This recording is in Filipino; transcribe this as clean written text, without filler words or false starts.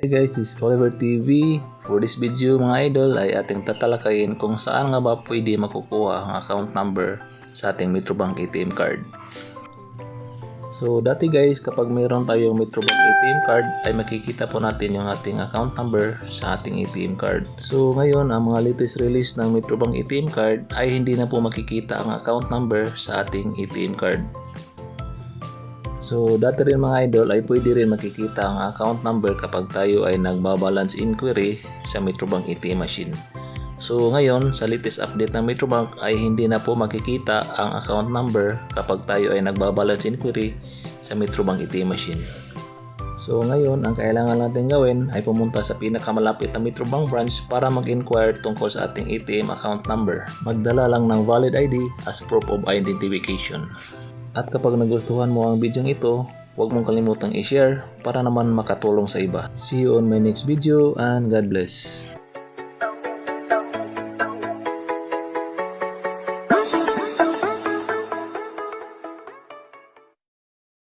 Hey guys, this is Oliver TV. For this video mga idol ay ating tatalakayin kung saan nga ba pwede makukuha ang account number sa ating Metrobank ATM card. So dati guys, kapag mayroon tayong Metrobank ATM card ay makikita po natin yung ating account number sa ating ATM card. So ngayon, ang mga latest release ng Metrobank ATM card ay hindi na po makikita ang account number sa ating ATM card. So dati rin mga idol ay pwede rin makikita ang account number kapag tayo ay nagbabalance inquiry sa Metrobank ATM machine. So ngayon sa latest update ng Metrobank ay hindi na po makikita ang account number kapag tayo ay nagbabalance inquiry sa Metrobank ATM machine. So ngayon ang kailangan natin gawin ay pumunta sa pinakamalapit na Metrobank branch para mag-inquire tungkol sa ating ATM account number. Magdala lang ng valid ID as proof of identification. At kapag nagustuhan mo ang video ito, huwag mong kalimutang i-share para naman makatulong sa iba. See you on my next video and God bless.